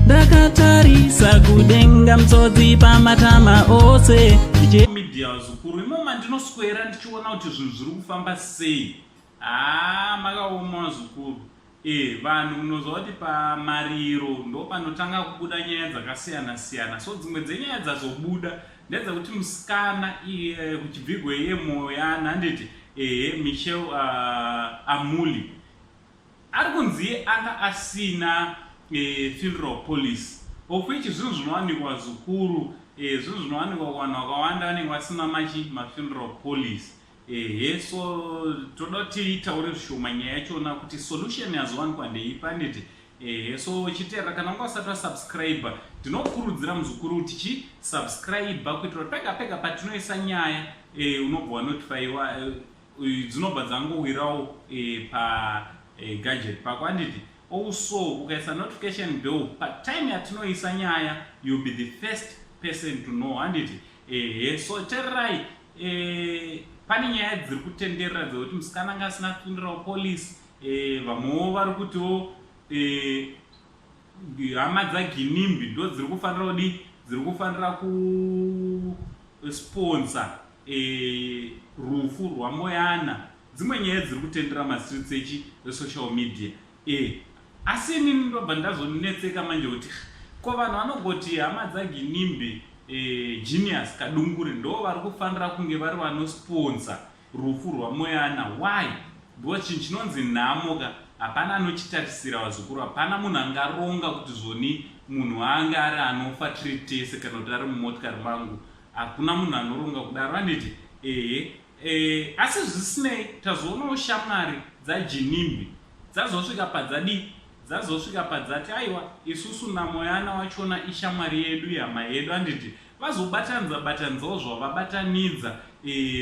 Dakatarisa kudenga mtsotsi pamatama ose media zukuru imoma ndinoswera ndichiona kuti zvinhu zviri kufamba sei. Makaoma zukuru. Vanhu munozwa kuti pamariro ndo panotanga kubuda nyaya dzakasiyana siyana. So dzimwe dzenyaya dzazobuda ndedzekuti musikana kuchibvigwe yeMoyana handiti Michelle Amuli ari kunzi anga asina funeral police, of which zvinhu zvinowanikwa zukuru, zvinhu zvinowanikwa kuvanhu vakawanda vanenge vasina mafuneral police. So toda kuti taure zvishoma nyaya yachona kuti solution yazowanikwa ndeipa handiti. So chiteera kana wanga usati wasubscribe ndinokurudzira muzukuru kuti chisubscribe kuitira kuti pega pega patinoisa nyaya unobva notifyiwa dzinobva dzangowirawo pa gadget pako handiti. Also ukaisa notification bell patime yatinoisa nyaya, you'll be the first person to know handiti. So teerai, pane nyaya dziri kutenderera dzekuti musikana anga asina funeral police, vamwewo vari kutiwo hama dzaGinimbi ndo dziri kufanira kudi dziri kufanira kusponsor rufu rwaMoyana. Dzimwe nyaya dziri kutendera mastreets echi social media. Asi inini ndobva ndazonetseka manje kuti ko vanhu vanogoti hama dzaGinimbi Genius Kadunguri ndo vari kufanira kunge vari vanosponsa rufu rwaMoyana. Why? Because chinhu chinonzi nhamoka hapana anochitarisira vazukuru, hapana munhu angaronga kuti zvoni munhu anga ari anofa tese kana kuti ari mumotikari mangu. Hakuna munhu anoronga kudaro handiti. Asi zvisinei tazoonawo shamwari dzaGinimbi dzazosvika dzazosvika padzati aiwa isusu naMoyana wachona ishamwari yedu yehama yedu handiti. Vazobatanidzawo zvavabatanidza,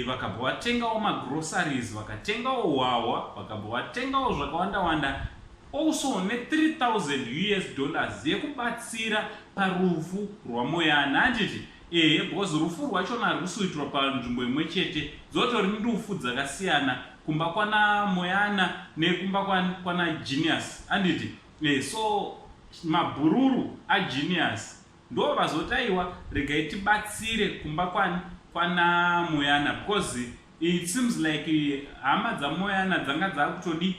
vakabva vatengawo magroceries, vakatengawo hwahwa, vakabva vatengawo zvakawanda, also ne$3,000 yekubatsira parufu rwaMoyana handiti. Because rufu rwachona ruri kusuitirwa panzvimbo imwe chete, dzotori ndufu dzakasiyana kumba kwana Moyana nekumba kwana Genius handiti. So mabhururu aGenius ndo vazotaiwa regai tibatsire kumba kwana Moyana, because it seems like hama dzaMoyana dzanga dzakutodi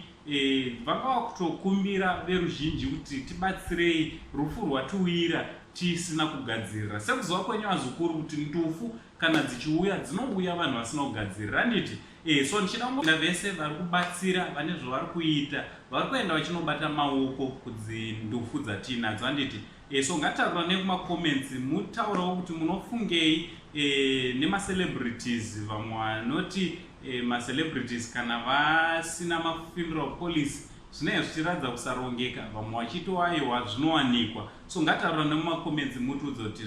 vanga kutokumbira veruzhinji kuti tibatsirei rufu rwatiwira tisina kugadzirira. Sekuzova kwenyu vazukuru kuti ndufu kana dzichiuya dzinouya vanhu vasina kugadzirira handiti. So ndichida kumbira vese vari kubatsira vane zvavari kuita, vari kuenda vachinobata maoko kudzindufu dzatinadzo handiti. So ngataura nekumacomments mutaurawo kuti munofungei nemacelebrities. Vamwe vanoti macelebrities kana vasina mafuneral police zvinenge zvichiradza kusarongeka, vamwe vachitoaiwa zvinowanikwa. So ngataura nemumacomments mutiudza kuti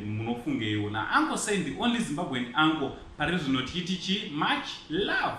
munofungeiwo. Uncle Sain, the only Zimbabwean uncle, pari zvino tichiti much love.